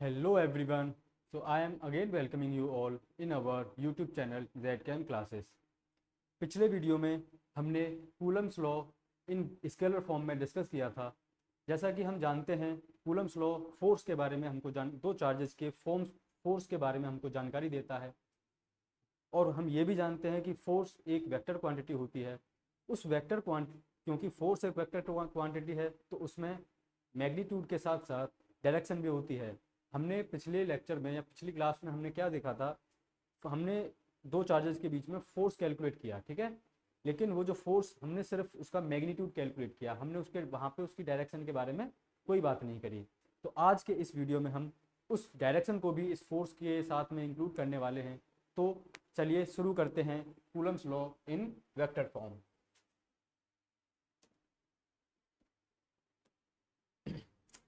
Hello everyone. So I am again welcoming you all in our YouTube channel ZCAM Classes. पिछले video में हमने Coulomb's law in scalar form में discuss किया था। जैसा कि हम जानते हैं कूलम्स लॉ फोर्स के बारे में हमको दो चार्जेस के फोर्स के बारे में हमको जानकारी देता है, और हम ये भी जानते हैं कि फोर्स एक वेक्टर क्वांटिटी होती है। उस वेक्टर क्योंकि फोर्स एक वेक्टर क्वांटिटी है तो उसमें मैग्नीट्यूड के साथ साथ डायरेक्शन भी होती है। हमने पिछले लेक्चर में या पिछली क्लास में हमने क्या देखा था, तो हमने दो चार्जेस के बीच में फोर्स कैलकुलेट किया, ठीक है। लेकिन वो जो फोर्स हमने सिर्फ उसका मैग्नीट्यूड कैलकुलेट किया, हमने उसके वहाँ पे उसकी डायरेक्शन के बारे में कोई बात नहीं करी। तो आज के इस वीडियो में हम उस डायरेक्शन को भी इस फोर्स के साथ में इंक्लूड करने वाले हैं। तो चलिए शुरू करते हैं Coulomb's law in vector form.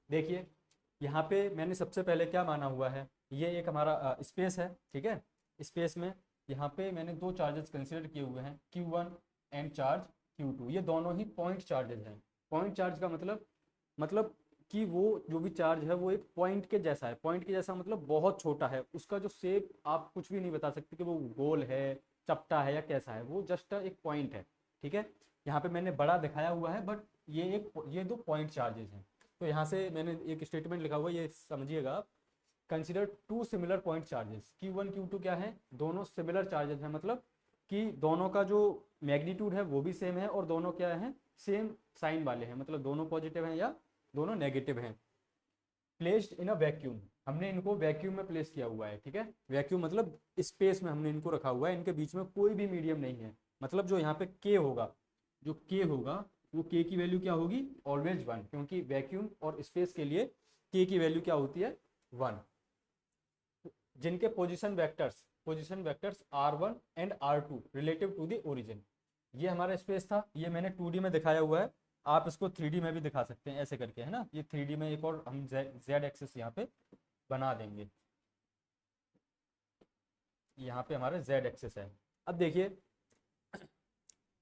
देखिए यहाँ पे मैंने सबसे पहले क्या माना हुआ है, ये एक हमारा स्पेस है, ठीक है। स्पेस में यहाँ पे मैंने दो चार्जेस कंसिडर किए हुए हैं, Q1 एंड चार्ज Q2। ये दोनों ही पॉइंट चार्जेस हैं। पॉइंट चार्ज का मतलब कि वो जो भी चार्ज है वो एक पॉइंट के जैसा है। पॉइंट के जैसा मतलब बहुत छोटा है, उसका जो शेप आप कुछ भी नहीं बता सकते कि वो गोल है, चपटा है या कैसा है, वो जस्ट एक पॉइंट है, ठीक है। यहाँ पे मैंने बड़ा दिखाया हुआ है, बट ये दो पॉइंट चार्जेस हैं। तो यहाँ से मैंने एक स्टेटमेंट लिखा हुआ है, ये समझिएगा आप। Consider two similar point charges. Q1 Q2 क्या है, दोनों सिमिलर चार्जेस हैं, मतलब कि दोनों का जो मैग्नीट्यूड है वो भी सेम है और दोनों क्या है, सेम साइन वाले हैं, मतलब दोनों पॉजिटिव हैं या दोनों नेगेटिव हैं। प्लेस्ड इन अ वैक्यूम, हमने इनको वैक्यूम में प्लेस किया हुआ है, ठीक है। वैक्यूम मतलब स्पेस में हमने इनको रखा हुआ है, इनके बीच में कोई भी मीडियम नहीं है। मतलब जो यहाँ पे के होगा, जो के होगा वो के की वैल्यू क्या होगी, ऑलवेज वन, क्योंकि वैक्यूम और स्पेस के लिए के की वैल्यू क्या होती है, वन। जिनके position vectors R1 and R2 relative to the origin. ये हमारा स्पेस था, ये मैंने 2D में दिखाया हुआ है। आप इसको 3D में भी दिखा सकते हैं ऐसे करके, है ना। ये 3D में एक और हम जेड एक्सिस यहाँ पे बना देंगे। यहाँ पे हमारा जेड एक्सिस है। अब देखिए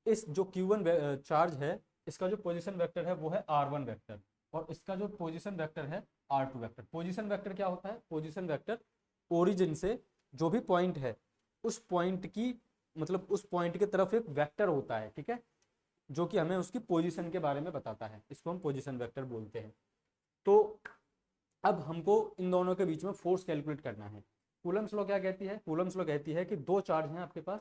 इस जो Q1 चार्ज है, इसका जो पोजीशन वेक्टर है वो है R1 वेक्टर, और इसका जो पोजीशन वेक्टर है R2 वेक्टर। पोजीशन वेक्टर क्या होता है, पोजीशन वेक्टर ओरिजिन से जो भी पॉइंट है उस पॉइंट की, मतलब उस पॉइंट की तरफ एक वेक्टर होता है, ठीक है, जो कि हमें उसकी पोजीशन के बारे में बताता है। इसको हम पोजीशन वेक्टर बोलते हैं। तो अब हमको इन दोनों के बीच में फोर्स कैलकुलेट करना है। कूलम्स लॉ क्या कहती है, कूलम्स लॉ कहती है कि दो चार्ज हैं आपके पास,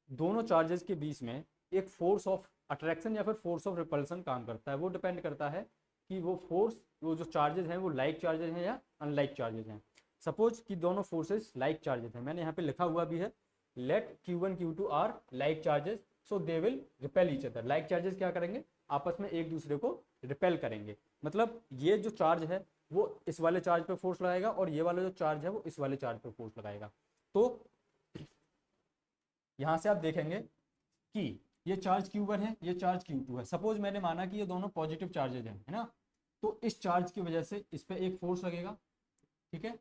दोनों चार्जेस के बीच में एक फोर्स ऑफ अट्रैक्शन या फिर फोर्स ऑफ रिपल्सन काम करता है। वो डिपेंड करता है कि वो जो चार्जेस हैं वो लाइक चार्जेस हैं या अनलाइक चार्जेस हैं। सपोज कि दोनों फोर्सेस लाइक चार्जेस हैं, मैंने यहाँ पे लिखा हुआ भी है, let Q1 Q2 are like charges, so they will repel each other. Like charges क्या करेंगे, आपस में एक दूसरे को रिपेल करेंगे। मतलब ये जो चार्ज है वो इस वाले चार्ज पे फोर्स लगाएगा और ये वाला जो चार्ज है वो इस वाले चार्ज पे फोर्स लगाएगा। तो यहां से आप देखेंगे कि ये चार्ज Q1 है, ये चार्ज Q2 है। सपोज मैंने माना कि ये दोनों पॉजिटिव चार्जेज हैं, है ना। तो इस चार्ज की वजह से इस पे एक फोर्स लगेगा, ठीक है।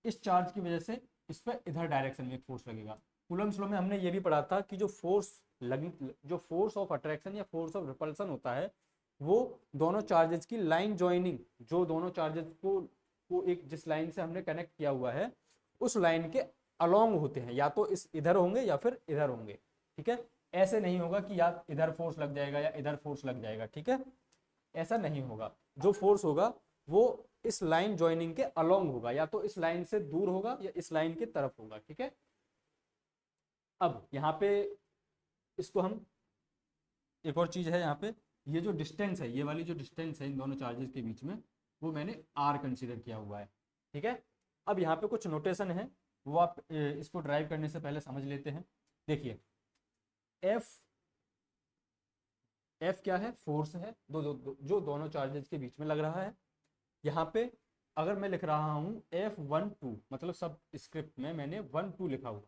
इस चार्ज की वजह से इस पे इधर डायरेक्शन में एक फोर्स लगेगा। कूलम्स लॉ में हमने ये भी पढ़ा था कि जो फोर्स ऑफ अट्रैक्शन या फोर्स ऑफ रिपल्सन होता है वो दोनों चार्जेस की लाइन ज्वाइनिंग, जो दोनों चार्जेस को एक जिस लाइन से हमने कनेक्ट किया हुआ है उस लाइन के अलोंग होते हैं, या तो इस इधर होंगे या फिर इधर होंगे, ठीक है। ऐसे नहीं होगा कि या इधर फोर्स लग जाएगा या इधर फोर्स लग जाएगा, ठीक है, ऐसा नहीं होगा। जो फोर्स होगा वो इस लाइन ज्वाइनिंग के अलोंग होगा, या तो इस लाइन से दूर होगा या इस लाइन की तरफ होगा, ठीक है। अब यहाँ पे इसको हम, एक और चीज है यहाँ पे, ये जो डिस्टेंस है, ये वाली जो डिस्टेंस है इन दोनों चार्जेस के बीच में, वो मैंने आर कंसीडर किया हुआ है, ठीक है। अब यहाँ पे कुछ नोटेशन है, वो आप इसको ड्राइव करने से पहले समझ लेते हैं। देखिए एफ, एफ क्या है, फोर्स है जो दोनों चार्जेस के बीच में लग रहा है। यहाँ पे अगर मैं लिख रहा हूँ F12, मतलब सब स्क्रिप्ट में मैंने 1 2 लिखा हुआ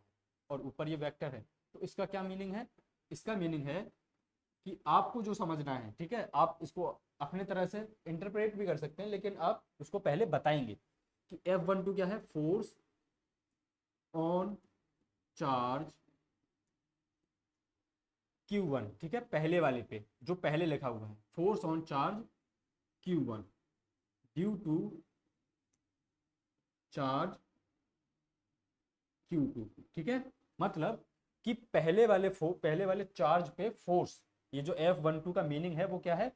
और ऊपर ये वेक्टर है, तो इसका क्या मीनिंग है, इसका मीनिंग है कि आपको जो समझना है, ठीक है, आप इसको अपने तरह से इंटरप्रेट भी कर सकते हैं, लेकिन आप उसको पहले बताएंगे कि F12 क्या है, फोर्स ऑन चार्ज Q1, ठीक है। पहले वाले पे जो पहले लिखा हुआ है, force on charge Q1 due to charge Q2, ठीक है। मतलब कि पहले वाले चार्ज पे फोर्स, ये जो F12 का मीनिंग है वो क्या है,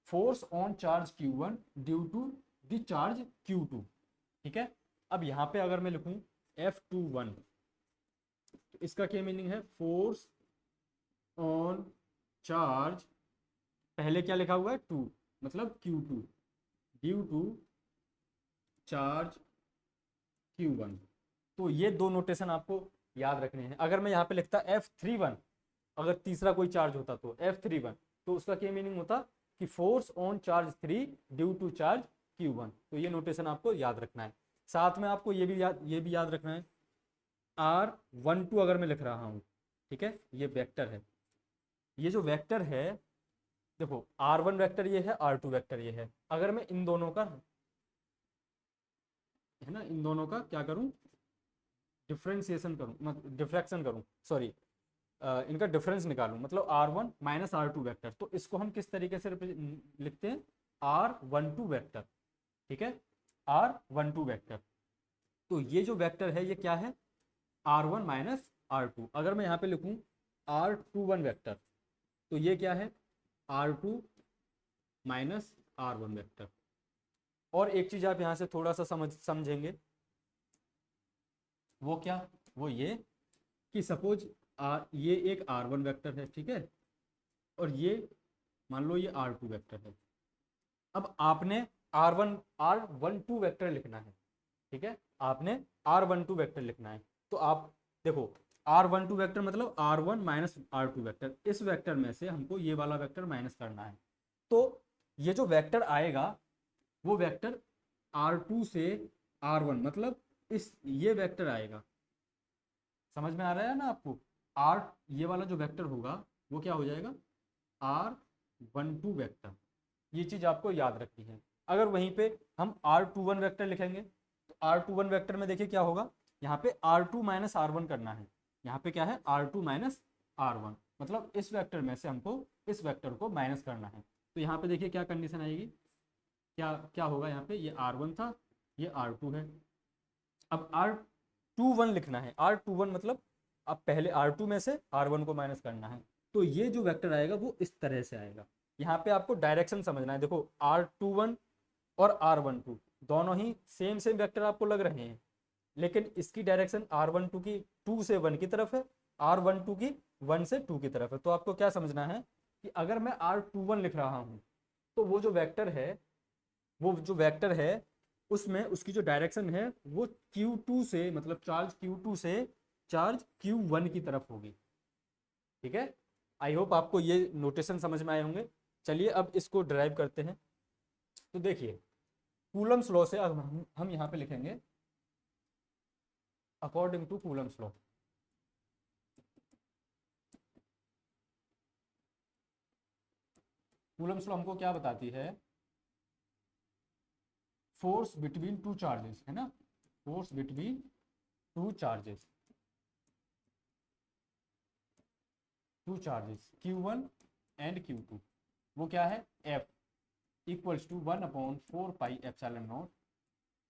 force on charge Q1 due to the charge Q2, ठीक है। अब यहाँ पे अगर मैं लिखूं F21, तो इसका क्या मीनिंग है, फोर्स ऑन चार्ज, पहले क्या लिखा हुआ है 2, मतलब Q2 due to charge Q1। तो ये दो नोटेशन आपको याद रखने हैं। अगर मैं यहाँ पे लिखता F31, अगर तीसरा कोई चार्ज होता तो F31, तो उसका क्या मीनिंग होता कि force on charge 3 due to charge Q1। तो ये नोटेशन आपको याद रखना है। साथ में आपको ये भी याद रखना है, R12 अगर मैं लिख रहा हूँ, ठीक है, ये वेक्टर है, ये जो वेक्टर है, देखो R1 वेक्टर ये है, R2 वेक्टर ये है। अगर मैं इन दोनों का, है ना, इन दोनों का क्या करूं, डिफ्रेंसिएशन करूं, मतलब डिफ्रैक्शन करूं, सॉरी, इनका डिफरेंस निकालूं, मतलब R1 माइनस R2 वेक्टर। तो इसको हम किस तरीके से लिखते हैं, R12 वेक्टर, ठीक है, R12 वेक्टर। तो ये जो वेक्टर है ये क्या है, R1 माइनस R2। अगर मैं यहाँ पे लिखूं R21 वेक्टर, तो ये क्या है, R2 माइनस R1 वेक्टर। और एक चीज आप यहाँ से थोड़ा सा समझेंगे, वो क्या, वो ये कि सपोज ये एक R1 वेक्टर है, ठीक है, और ये मान लो ये R2 वेक्टर है। अब आपने R12 वेक्टर लिखना है, ठीक है, आपने R12 वेक्टर लिखना है। तो आप देखो, R12 वेक्टर मतलब R1 माइनस R2 वेक्टर, इस वेक्टर में से हमको ये वाला वेक्टर माइनस करना है। तो ये जो वेक्टर आएगा वो वेक्टर R2 से R1, मतलब इस ये वेक्टर आएगा, समझ में आ रहा है ना आपको। R, ये वाला जो वेक्टर होगा वो क्या हो जाएगा, R12 वेक्टर। ये चीज आपको याद रखनी है। अगर वहीं पे हम R21 वेक्टर लिखेंगे, तो R21 वेक्टर में देखिए क्या होगा, यहाँ पे R2 माइनस R1 करना है। यहाँ पे क्या है, R2 माइनस R1, मतलब इस वेक्टर में से हमको इस वेक्टर को माइनस करना है। तो यहाँ पे देखिए क्या कंडीशन आएगी, क्या क्या होगा, यहाँ पे ये R1 था, ये R2 है। अब R21 लिखना है, R21 मतलब अब पहले R2 में से R1 को माइनस करना है। तो ये जो वेक्टर आएगा वो इस तरह से आएगा। यहाँ पे आपको डायरेक्शन समझना है। देखो R21 और R12 दोनों ही सेम सेम वेक्टर आपको लग रहे हैं, लेकिन इसकी डायरेक्शन R12 की 2 से 1 की तरफ है, R12 की 1 से 2 की तरफ है। तो आपको क्या समझना है कि अगर मैं R21 लिख रहा हूँ, तो वो जो वेक्टर है उसमें उसकी जो डायरेक्शन है वो Q2 से, मतलब चार्ज Q2 से चार्ज Q1 की तरफ होगी, ठीक है। आई होप आपको ये नोटेशन समझ में आए होंगे। चलिए अब इसको ड्राइव करते हैं। तो देखिए कूलम्स लॉ से अब हम यहाँ पे लिखेंगे according to Coulomb's law. Coulomb's law हमको क्या बताती है, फोर्स बिटवीन टू चार्जेस, है ना, force between two charges, Q1 and Q2, वो क्या है, F equals to 1/4 pi epsilon naught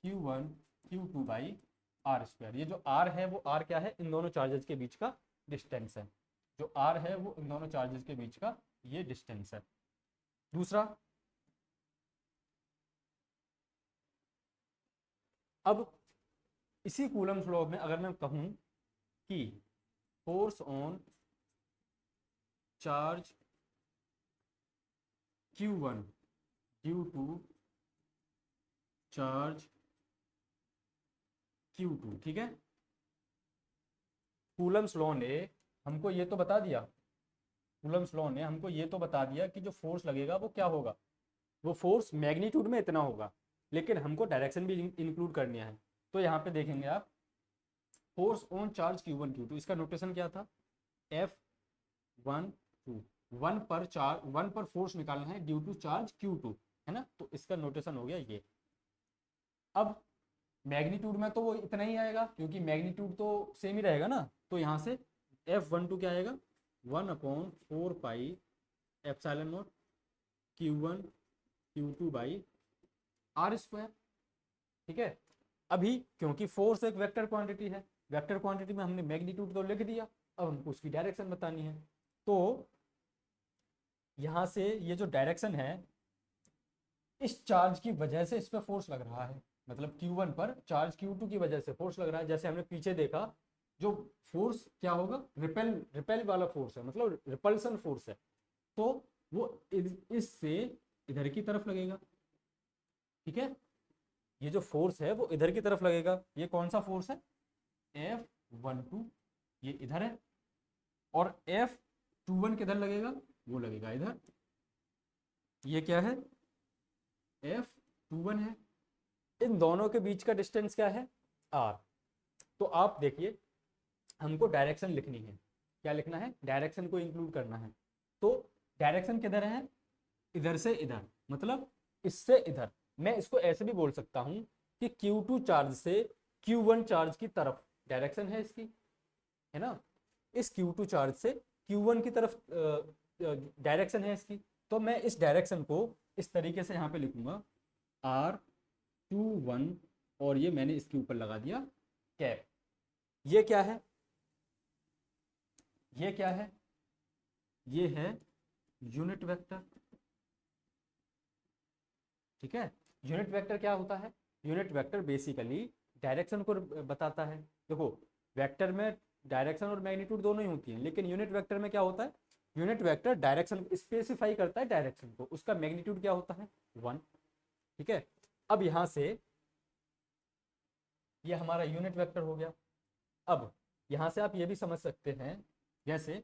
Q1 Q2 by R square. ये जो R है वो R क्या है, इन दोनों चार्जेस के बीच का डिस्टेंस है। जो R है वो इन दोनों चार्जेस के बीच का ये डिस्टेंस है। दूसरा, अब इसी कूलम्स लॉ में अगर मैं कहूं कि force on charge Q1 due to charge Q2, ठीक है, कूलम्स लॉ ने हमको ये तो बता दिया, कूलम्स लॉ ने हमको ये तो बता दिया कि जो फोर्स लगेगा वो क्या होगा, वो फोर्स मैग्नीट्यूड में इतना होगा, लेकिन हमको डायरेक्शन भी इंक्लूड करनी है। तो यहाँ पे देखेंगे आप, force on charge Q1 Q2, इसका नोटेशन क्या था, F12, 1 पर फोर्स निकालना है ड्यू टू चार्ज Q2, है ना। तो इसका नोटेशन हो गया ये। अब मैग्नीट्यूड में तो वो इतना ही आएगा क्योंकि मैग्नीट्यूड तो सेम ही रहेगा ना। तो यहाँ से F12 क्या आएगा, 1/4 pi epsilon naught Q1 Q2 by R square, ठीक है। अभी क्योंकि फोर्स एक वेक्टर क्वांटिटी है, वेक्टर क्वांटिटी में हमने मैग्नीट्यूड तो लिख दिया, अब हमको उसकी डायरेक्शन बतानी है। तो यहाँ से ये जो डायरेक्शन है, इस चार्ज की वजह से इस पर फोर्स लग रहा है, मतलब Q1 पर चार्ज Q2 की वजह से फोर्स लग रहा है। जैसे हमने पीछे देखा, जो फोर्स क्या होगा, रिपेल रिपेल वाला फोर्स है, मतलब रिपल्सन फोर्स है, तो वो इससे इधर की तरफ लगेगा। ठीक है, ये जो फोर्स है वो इधर की तरफ लगेगा। ये कौन सा फोर्स है, F12, ये इधर है, और F21 किधर लगेगा, वो लगेगा इधर। ये क्या है, F21 है। इन दोनों के बीच का डिस्टेंस क्या है, R। तो आप देखिए, हमको डायरेक्शन लिखनी है, क्या लिखना है, डायरेक्शन को इंक्लूड करना है। तो डायरेक्शन किधर है, इधर से इधर, मतलब इससे इधर। मैं इसको ऐसे भी बोल सकता हूं कि Q2 चार्ज से Q1 चार्ज की तरफ डायरेक्शन है इसकी, है ना। इस Q2 चार्ज से Q1 की तरफ डायरेक्शन है इसकी। तो मैं इस डायरेक्शन को इस तरीके से यहाँ पे लिखूंगा, R21, और ये मैंने इसके ऊपर लगा दिया कैप। ये क्या है, ये क्या है, ये है यूनिट वेक्टर। ठीक है, यूनिट वेक्टर क्या होता है, यूनिट वेक्टर बेसिकली डायरेक्शन को बताता है। देखो, वेक्टर में डायरेक्शन और मैग्नीट्यूड दोनों ही होती हैं, लेकिन यूनिट वेक्टर में क्या होता है, यूनिट वेक्टर डायरेक्शन स्पेसिफाई करता है, डायरेक्शन को, उसका मैग्नीट्यूड क्या होता है, 1। ठीक है, अब यहां से ये हमारा यूनिट वेक्टर हो गया। अब यहां से आप ये भी समझ सकते हैं, जैसे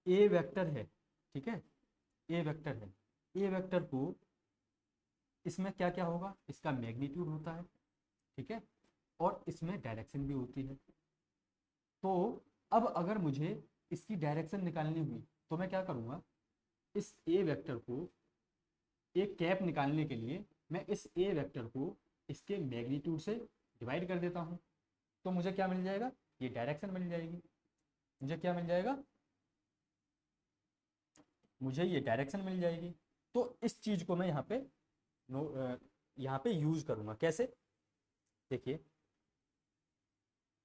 ए वेक्टर है, ठीक है, ए वेक्टर है, ए वेक्टर को इसमें क्या क्या होगा, इसका मैग्नीट्यूड होता है, ठीक है, और इसमें डायरेक्शन भी होती है। तो अब अगर मुझे इसकी डायरेक्शन निकालनी हुई तो मैं क्या करूँगा, इस ए वेक्टर को, एक कैप निकालने के लिए मैं इस ए वेक्टर को इसके मैग्नीट्यूड से डिवाइड कर देता हूँ। तो मुझे क्या मिल जाएगा, ये डायरेक्शन मिल जाएगी। मुझे क्या मिल जाएगा, मुझे ये डायरेक्शन मिल जाएगी। तो इस चीज़ को मैं यहाँ पे यहाँ पे यूज करूँगा, कैसे, देखिए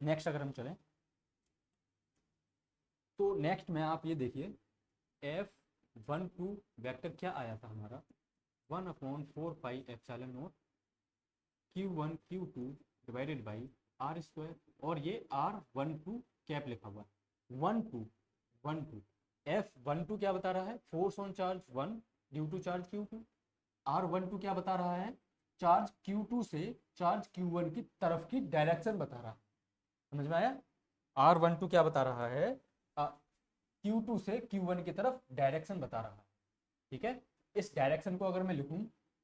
नेक्स्ट अगर हम चलें, तो नेक्स्ट में आप ये देखिए, F12 वेक्टर क्या आया था हमारा, 1/4πε0 Q1 Q2 divided by R², और ये R12 कैप लिखा हुआ, 12 F12 क्या बता रहा है, force on charge 1 due to charge Q2। R12 क्या बता रहा है, चार्ज Q2 से चार्ज Q1 की तरफ की डायरेक्शन बता रहा है। समझ में आया, R12 क्या बता रहा है, Q2 से Q1 की तरफ डायरेक्शन बता रहा है। ठीक है, इस डायरेक्शन को अगर मैं लिखूं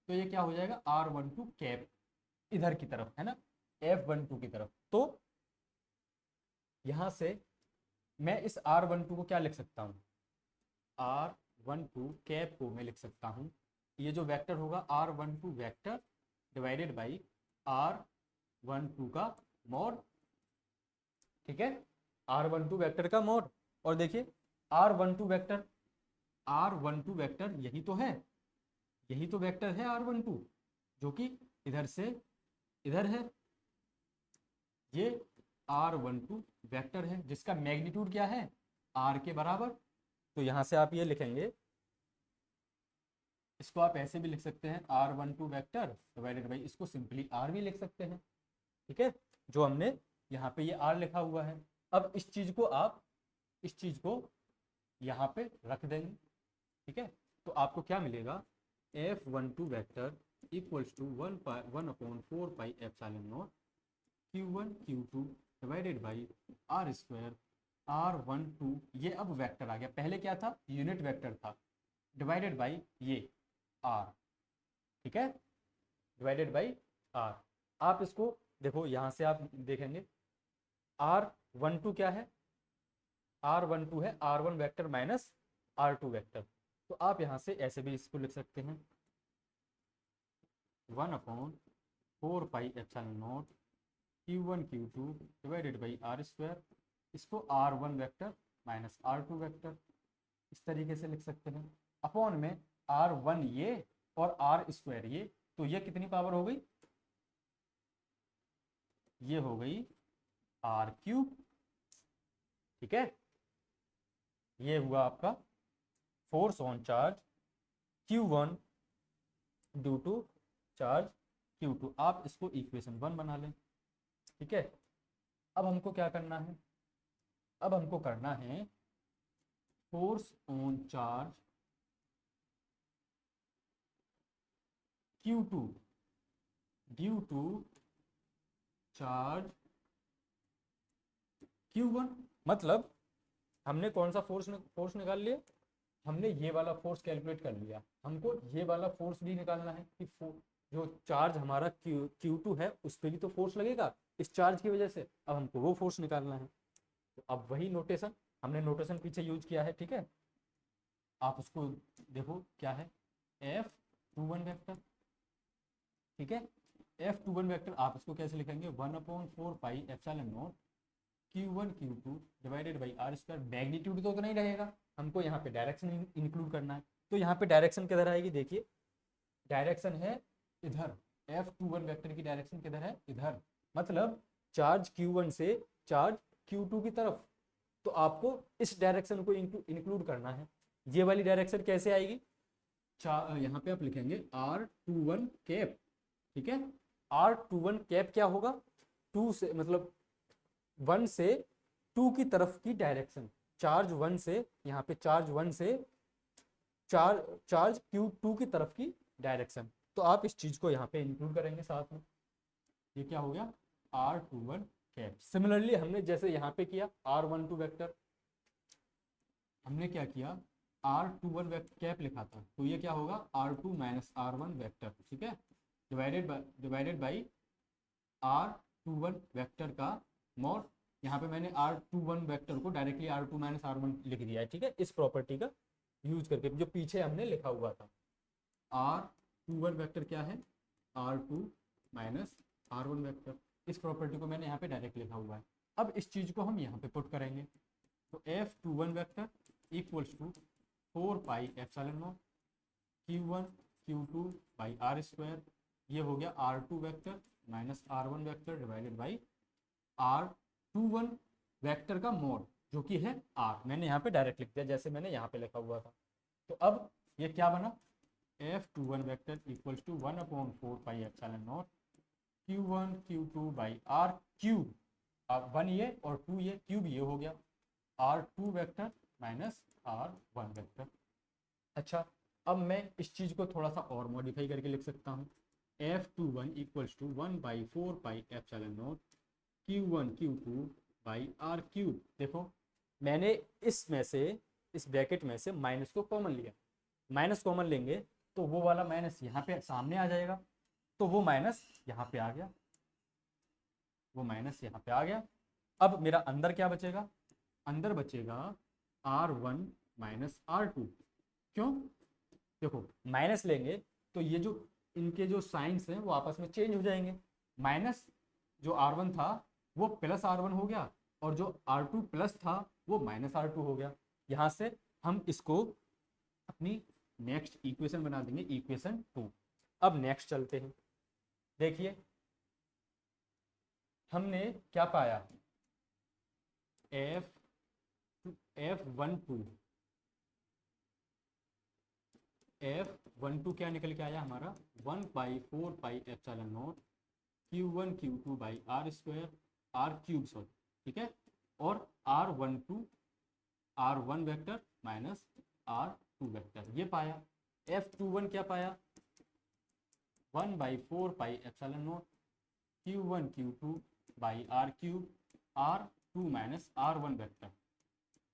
तो ये क्या हो जाएगा, R12 कैप इधर की तरफ, है ना, F12 की तरफ। तो यहां से मैं इस R12 को क्या लिख सकता हूं, R12 कैप को मैं लिख सकता हूं, ये जो वेक्टर होगा R12 vector divided by R12 का मॉड। ठीक है, R12 वेक्टर का मॉड। और देखिए R12 वेक्टर, R12 वेक्टर यही तो है, यही तो वेक्टर है R12, जो कि इधर से इधर है। ये R12 वेक्टर है जिसका मैग्नीट्यूड क्या है, R के बराबर। तो यहां से आप ये लिखेंगे, इसको आप ऐसे भी लिख सकते हैं, R12 वेक्टर डिवाइडेड बाई, इसको सिंपली R भी लिख सकते हैं। ठीक है, जो हमने यहाँ पे ये R लिखा हुआ है। अब इस चीज को आप, इस चीज को यहाँ पे रख देंगे। ठीक है, तो आपको क्या मिलेगा, F12 vector equals to 1/4πε0 Q1 Q2 divided by R², R12, ये अब वेक्टर आ गया, पहले क्या था, यूनिट वेक्टर था, डिवाइडेड बाई ये R। ठीक है, डिवाइडेड बाई R। आप इसको देखो, यहां से आप देखेंगे R12 क्या है, R12 है R1 vector minus R2 vector. तो आप यहां से ऐसे भी इसको लिख सकते हैं, 1/4πε0 Q1 Q2 divided by R², इसको R1 vector minus R2 vector, इस तरीके से लिख सकते हैं। अपॉन में R1 ये और R स्क्वायर ये, तो ये कितनी पावर हो गई, ये हो गई R3। ठीक है, ये हुआ आपका force on charge Q1 due to charge Q2। आप इसको इक्वेशन 1 बना लें। ठीक है, अब हमको क्या करना है, अब हमको करना है force on charge Q2 due to charge Q1। मतलब हमने कौन सा फोर्स निकाल लिया, हमने ये वाला फोर्स कैलकुलेट कर लिया, हमको ये वाला फोर्स भी निकालना है कि जो चार्ज हमारा Q2 है उस पर भी तो फोर्स लगेगा इस चार्ज की वजह से, अब हमको वो फोर्स निकालना है। तो अब वही नोटेशन, हमने नोटेशन पीछे यूज किया है। ठीक है, आप उसको देखो क्या है, F21 वेक्टर। ठीक है, F21 वेक्टर आप इसको कैसे लिखेंगे, 1/4 pi epsilon naught Q1 Q2 divided by R square. Magnitude तो नहीं रहेगा, हमको यहाँ पे डायरेक्शन इंक्लूड करना है। तो यहाँ पे डायरेक्शन किधर आएगी, देखिए डायरेक्शन है इधर, F21 वेक्टर की डायरेक्शन किधर है, इधर। मतलब चार्ज Q1 से चार्ज Q2 की तरफ, तो आपको इस डायरेक्शन को इंक्लूड करना है। ये वाली डायरेक्शन कैसे आएगी, यहाँ पे आप लिखेंगे R21 कैप। ठीक है, R21 कैप क्या होगा, 2 से मतलब 1 से 2 की तरफ की डायरेक्शन, चार्ज 1 से, यहाँ पे चार्ज 1 से चार्ज Q2 की तरफ की डायरेक्शन। तो आप इस चीज को यहाँ पे इंक्लूड करेंगे साथ में, ये क्या हो गया R21 कैप। सिमिलरली हमने जैसे यहाँ पे किया R12 वेक्टर, हमने क्या किया R21 कैप लिखा था, तो ये क्या होगा R2 माइनस R1 वेक्टर। ठीक है, डिवाइडेड बाई R21 वेक्टर का मॉड। यहाँ पे मैंने R21 वेक्टर को डायरेक्टली R2 माइनस R1 लिख दिया है। ठीक है, इस प्रॉपर्टी का यूज करके जो पीछे हमने लिखा हुआ था, R21 वेक्टर क्या है R2 माइनस R1 वेक्टर, इस प्रॉपर्टी को मैंने यहाँ पे डायरेक्ट लिखा हुआ है। अब इस चीज को हम यहाँ पे पुट करेंगे, तो F21 vector equals to 4 pi epsilon naught Q1 Q2 by R square, ये हो गया R2 vector minus R1 vector divided by R21 vector का मोड जो कि है R। मैंने यहाँ पे डायरेक्ट लिख दिया जैसे मैंने यहाँ पे लिखा हुआ था। तो अब ये क्या बना, F21 vector equals to 1/4 pi epsilon naught Q1 Q2 by R cube, अब 1 ये और 2 ये, क्यूब ये हो गया R2 vector minus R1 vector. अच्छा, अब मैं इस चीज को थोड़ा सा और मॉडिफाई करके लिख सकता हूँ, F21 equals to 1/4 pi epsilon naught Q1 Q2 by R cube. देखो मैंने इसमें से, इस ब्रैकेट में से माइनस को कॉमन लिया, माइनस कॉमन लेंगे तो वो वाला माइनस यहाँ पे सामने आ जाएगा, तो वो माइनस यहाँ पे आ गया, वो माइनस यहाँ पे आ गया। अब मेरा अंदर क्या बचेगा, अंदर बचेगा R1 माइनस R2। क्यों, देखो माइनस लेंगे तो ये जो इनके जो साइंस हैं वो आपस में चेंज हो जाएंगे, माइनस जो R1 था वो प्लस R1 हो गया और जो R2 प्लस था वो माइनस R2 हो गया। यहाँ से हम इसको अपनी नेक्स्ट इक्वेशन बना देंगे, इक्वेशन 2। अब नेक्स्ट चलते हैं, देखिए हमने क्या पाया, F12 क्या निकल के आया हमारा 1/4 pi epsilon naught Q1 Q2 by R square R cube sorry. ठीक है, और R1 vector minus R2 vector ये पाया। F21 क्या पाया 1/4 pi epsilon naught Q1 Q2 by R cube R2 minus R1 vector,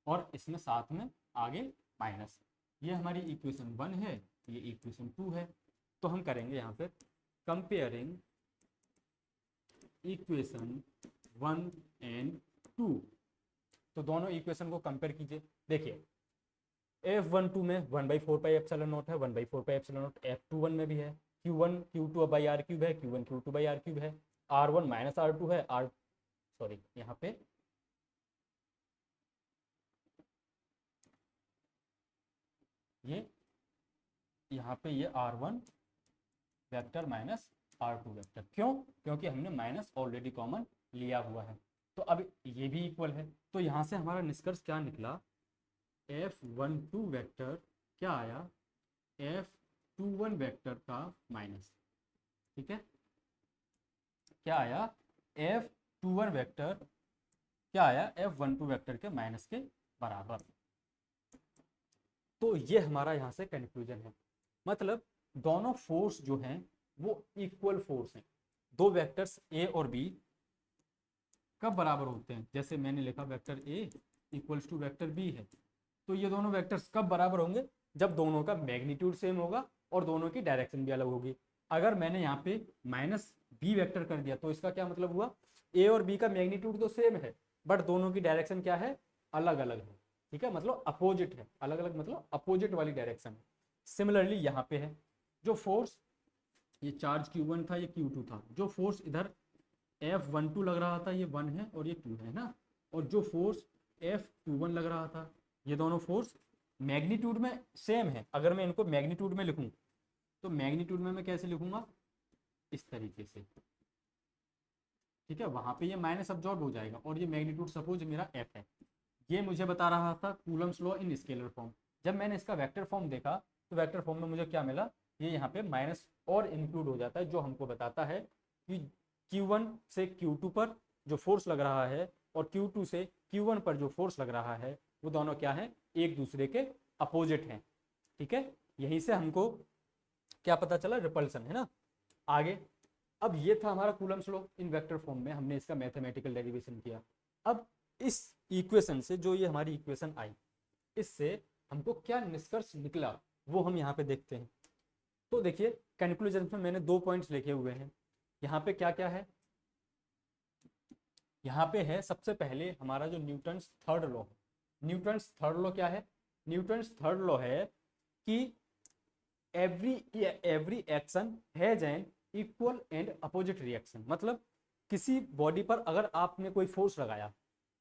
और इसमें साथ में आगे माइनस। ये हमारी इक्वेशन 1 है, ये इक्वेशन 2 है। तो हम करेंगे यहाँ पे कंपेयरिंग इक्वेशन 1 एंड 2। तो दोनों इक्वेशन को कंपेयर कीजिए। देखिए F12 में 1/4 पाई एप्सिलॉन नॉट है, 1/4 पाई एप्सिलॉन नॉट F21 में भी है, Q1 Q2 by R cube है, Q1 Q2 by R cube है, R1 माइनस R2 है, सॉरी यहाँ पे ये यहाँ पे ये R1 vector minus R2 vector. क्यों? क्योंकि हमने माइनस ऑलरेडी कॉमन लिया हुआ है। तो अब ये भी इक्वल है, तो यहाँ से हमारा निष्कर्ष क्या निकला, F12 वेक्टर क्या आया, F21 वेक्टर का माइनस। ठीक है, क्या आया, F21 वेक्टर क्या आया, F12 वेक्टर के माइनस के बराबर। तो ये हमारा यहाँ से कंक्लूजन है, मतलब दोनों फोर्स जो हैं वो इक्वल फोर्स हैं। दो वेक्टर्स ए और बी कब बराबर होते हैं, जैसे मैंने लिखा vector A equals to vector B है, तो ये दोनों वेक्टर्स कब बराबर होंगे, जब दोनों का मैग्नीट्यूड सेम होगा और दोनों की डायरेक्शन भी अलग होगी। अगर मैंने यहाँ पे माइनस बी वेक्टर कर दिया तो इसका क्या मतलब हुआ, ए और बी का मैग्नीट्यूड तो सेम है बट दोनों की डायरेक्शन क्या है, अलग अलग है। ठीक है, मतलब अपोजिट है, अलग अलग मतलब अपोजिट वाली डायरेक्शन है। सिमिलरली यहाँ पे है, जो फोर्स ये चार्ज Q1 था, ये Q2 था, जो फोर्स इधर F12 लग रहा था ये 1 है और ये 2 है ना, और जो फोर्स F21 लग रहा था, ये दोनों फोर्स मैग्नीट्यूड में सेम है। अगर मैं इनको मैग्नीट्यूड में लिखूं तो मैग्नीट्यूड में मैं कैसे लिखूंगा, इस तरीके से। ठीक है, वहां पे ये माइनस अब्जॉर्ब हो जाएगा और ये मैग्नीट्यूड सपोज मेरा F है। ये मुझे बता रहा था Coulomb's law in scalar form. जब मैंने इसका वेक्टर फॉर्म देखा तो वेक्टर फॉर्म में मुझे क्या मिला, ये यहाँ पे माइनस और इंक्लूड हो जाता है, जो हमको बताता है कि Q1 से Q2 पर जो फोर्स लग रहा है और Q2 से Q1 पर जो फोर्स लग रहा है वो दोनों क्या है, एक दूसरे के अपोजिट हैं। ठीक है, यहीं से हमको क्या पता चला, रिपल्सन है ना। आगे, अब ये था हमारा Coulomb's law in vector form में, हमने इसका मैथमेटिकल डेरिवेशन किया। अब इस इक्वेशन से, जो ये हमारी इक्वेशन आई, इससे हमको क्या निष्कर्ष निकला वो हम यहाँ पे देखते हैं। तो देखिए कंक्लूजन में मैंने 2 पॉइंट्स लिखे हुए हैं। यहाँ पे क्या क्या है, यहाँ पे है सबसे पहले हमारा जो Newton's third law. Newton's third law क्या है, न्यूटन्स थर्ड लॉ है कि every action has an equal and opposite reaction. मतलब किसी बॉडी पर अगर आपने कोई फोर्स लगाया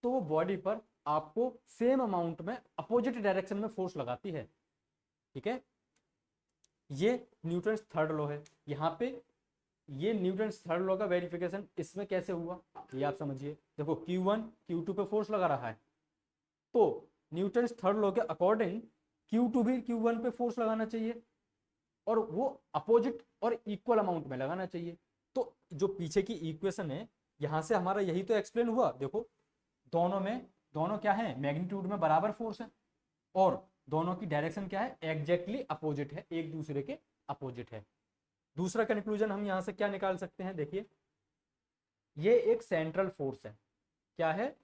तो वो बॉडी पर आपको सेम अमाउंट में अपोजिट डायरेक्शन में फोर्स लगाती है। ठीक है, ये न्यूटन्स थर्ड लॉ है। यहाँ पे ये न्यूटन्स थर्ड लॉ का वेरिफिकेशन इसमें कैसे हुआ, ये आप समझिए। देखो Q1 Q2 पे फोर्स लगा रहा है, तो न्यूटन्स थर्ड लॉ के अकॉर्डिंग Q2 भी Q1 पे फोर्स लगाना चाहिए और वो अपोजिट और इक्वल अमाउंट में लगाना चाहिए। तो जो पीछे की इक्वेशन है, यहाँ से हमारा यही तो एक्सप्लेन हुआ। देखो दोनों क्या है, मैग्नीट्यूड में बराबर फोर्स है और दोनों की डायरेक्शन क्या है, एग्जैक्टली अपोजिट है, एक दूसरे के अपोजिट है। दूसरा कंक्लूजन हम यहाँ से क्या निकाल सकते हैं, देखिए ये एक सेंट्रल फोर्स है। क्या है,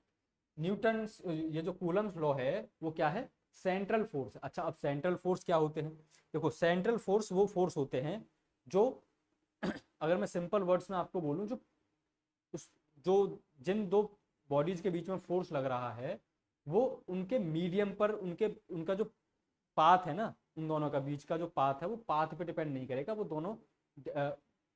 न्यूटन्स ये जो कूलम्स लॉ है वो क्या है, सेंट्रल फोर्स। अच्छा, अब सेंट्रल फोर्स क्या होते हैं, देखो सेंट्रल फोर्स वो फोर्स होते हैं जो अगर मैं सिंपल वर्ड्स में आपको बोलूं, जो जिन दो बॉडीज के बीच में फोर्स लग रहा है वो उनके मीडियम पर, उनका जो पाथ है ना, उन दोनों का बीच का जो पाथ है वो पाथ पे डिपेंड नहीं करेगा, वो दोनों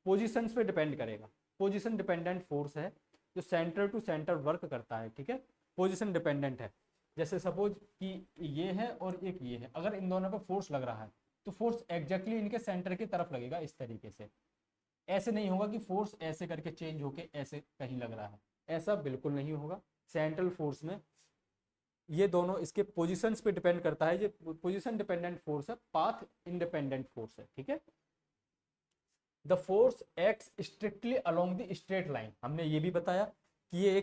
पोजीशंस पे डिपेंड करेगा। पोजीशन डिपेंडेंट फोर्स है जो सेंटर टू सेंटर वर्क करता है। ठीक है, पोजीशन डिपेंडेंट है। जैसे सपोज कि ये है और एक ये है, अगर इन दोनों पे फोर्स लग रहा है तो फोर्स एग्जैक्टली इनके सेंटर की तरफ लगेगा, इस तरीके से। ऐसे नहीं होगा कि फोर्स ऐसे करके चेंज होके ऐसे कहीं लग रहा है, ऐसा बिल्कुल नहीं होगा। सेंट्रल फोर्स में ये दोनों इसके पोजीशंस पे डिपेंड करता है। ये पोजीशन डिपेंडेंट फोर्स है, पाथ इंडिपेंडेंट फोर्स है। ठीक है, the force acts strictly along the straight line. हमने ये भी बताया कि ये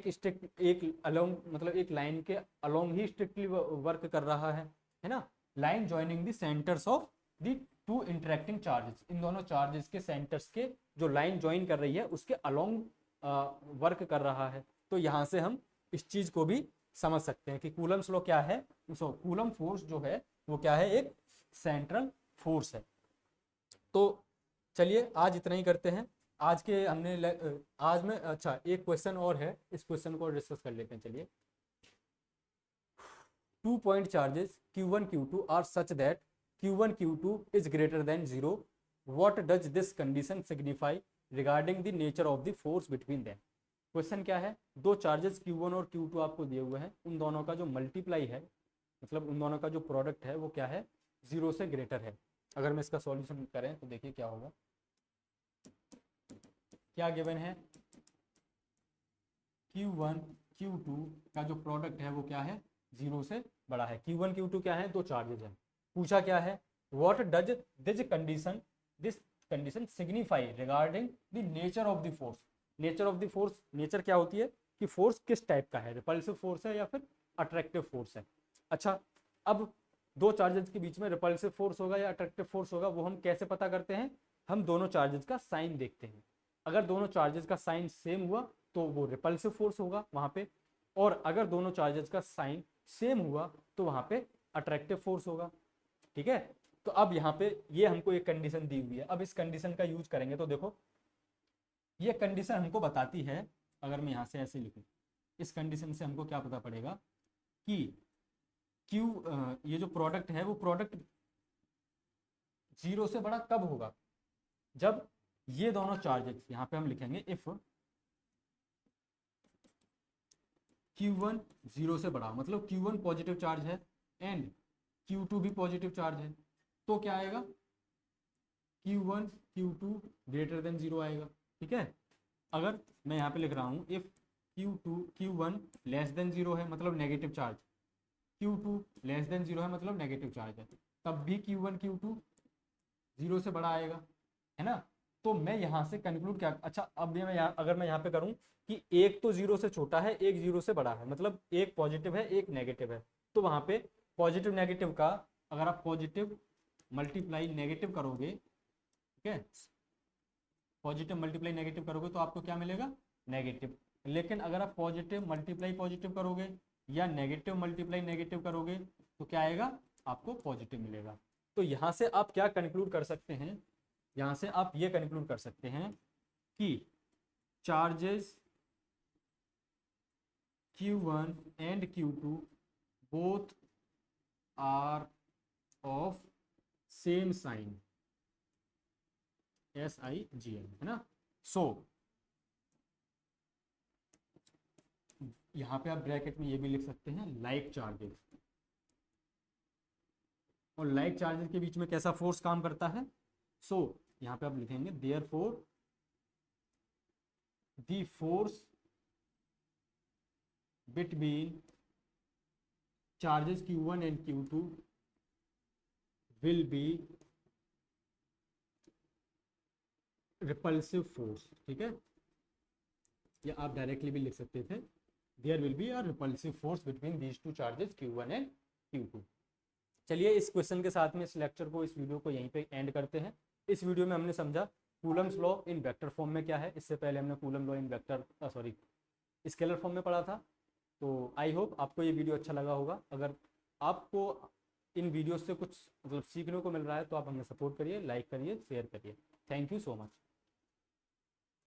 एक अलोंग मतलब एक लाइन के अलोंग ही स्ट्रिक्टली वर्क कर रहा है ना। Line joining the centres of the two interacting charges, इन दोनों चार्जेस के सेंटर्स के जो लाइन ज्वाइन कर रही है उसके अलोंग वर्क कर रहा है। तो यहाँ से हम इस चीज को भी समझ सकते हैं कि कूलम्स लॉ क्या है, कूलम फोर्स जो है वो क्या है, एक सेंट्रल फोर्स है। तो चलिए आज इतना ही करते हैं। आज के हमने आज में अच्छा एक क्वेश्चन और है, इस क्वेश्चन को डिस्कस कर लेते हैं। चलिए, 2 point charges Q1 Q2 are such that Q1 Q2 is greater than 0. What does this condition signify regarding the nature of the force between them? Question क्या है, दो चार्जेस Q1 और Q2 आपको दिए हुए हैं, उन दोनों का जो मल्टीप्लाई है, मतलब उन दोनों का जो प्रोडक्ट है वो क्या है, 0 से ग्रेटर है। अगर मैं इसका सॉल्यूशन करें तो देखिए क्या होगा, क्या गिवन है, Q1 Q2 का जो प्रोडक्ट है वो क्या है, 0 से बड़ा है। Q1 Q2 क्या है, दो चार्जेज हैं। पूछा क्या है, what does this condition signify regarding the nature of the force. Nature of the force, nature क्या होती है कि फोर्स किस टाइप का है, रिपल्सिव फोर्स है या फिर अट्रैक्टिव फोर्स है। अच्छा, अब दो चार्जेस के बीच में रिपल्सिव फोर्स होगा या अट्रैक्टिव फोर्स होगा, वो हम कैसे पता करते हैं, हम दोनों चार्जेस का साइन देखते हैं। अगर दोनों चार्जेस का साइन सेम हुआ तो वो रिपल्सिव फोर्स होगा वहां पे, और अगर दोनों चार्जेस का साइन सेम हुआ तो वहां पे अट्रैक्टिव फोर्स होगा। ठीक है, तो अब यहाँ पे ये हमको एक कंडीशन दी हुई है। अब इस कंडीशन का यूज करेंगे तो देखो, ये कंडीशन हमको बताती है, अगर मैं यहाँ से ऐसे लिखूं, इस कंडीशन से हमको क्या पता पड़ेगा कि ये जो प्रोडक्ट है वो प्रोडक्ट 0 से बड़ा कब होगा, जब ये दोनों चार्जेस, यहाँ पे हम लिखेंगे इफ Q1 0 से बड़ा, मतलब Q1 पॉजिटिव चार्ज है एंड Q2 भी पॉजिटिव चार्ज है, तो क्या आएगा, Q1 Q2 ग्रेटर देन 0 आएगा। ठीक है, अगर मैं यहाँ पे लिख रहा हूँ इफ Q1 लेस देन 0 है मतलब negative charge, Q2 less than 0 है मतलब नेगेटिव चार्ज है, तब भी Q1 Q2 0 से बड़ा आएगा, है ना। तो मैं यहाँ से कंक्लूड क्या, अच्छा अब मैं यहाँ, अगर मैं यहाँ पे करूँ कि एक तो 0 से छोटा है, एक 0 से बड़ा है, मतलब एक पॉजिटिव है एक नेगेटिव है, तो वहाँ पे पॉजिटिव नेगेटिव का, अगर आप पॉजिटिव मल्टीप्लाई नेगेटिव करोगे, ठीक है, पॉजिटिव मल्टीप्लाई नेगेटिव करोगे तो आपको क्या मिलेगा, नेगेटिव। लेकिन अगर आप पॉजिटिव मल्टीप्लाई पॉजिटिव करोगे या नेगेटिव मल्टीप्लाई नेगेटिव करोगे तो क्या आएगा, आपको पॉजिटिव मिलेगा। तो यहाँ से आप क्या कंक्लूड कर सकते हैं, यहाँ से आप ये कंक्लूड कर सकते हैं कि charges Q1 and Q2 both are of same sign, SIGN, है ना। सो यहाँ पे आप ब्रैकेट में ये भी लिख सकते हैं लाइक चार्जेस, और लाइक चार्जेस के बीच में कैसा फोर्स काम करता है, सो यहाँ पे आप लिखेंगे therefore the force between charges Q1 and Q2 will be repulsive force. ठीक है, या आप डायरेक्टली भी लिख सकते थे there will be a repulsive force between these two charges Q1 and Q2। चलिए इस क्वेश्चन के साथ में इस लेक्चर को, इस वीडियो को यहीं पे एंड करते हैं। इस वीडियो में हमने समझा Coulomb's law in vector form में क्या है, इससे पहले हमने coulomb law in vector scalar form में पढ़ा था। तो आई होप आपको ये वीडियो अच्छा लगा होगा। अगर आपको इन वीडियो से कुछ मतलब सीखने को मिल रहा है तो आप हमें सपोर्ट करिए, लाइक करिए, शेयर करिए। Thank you so much.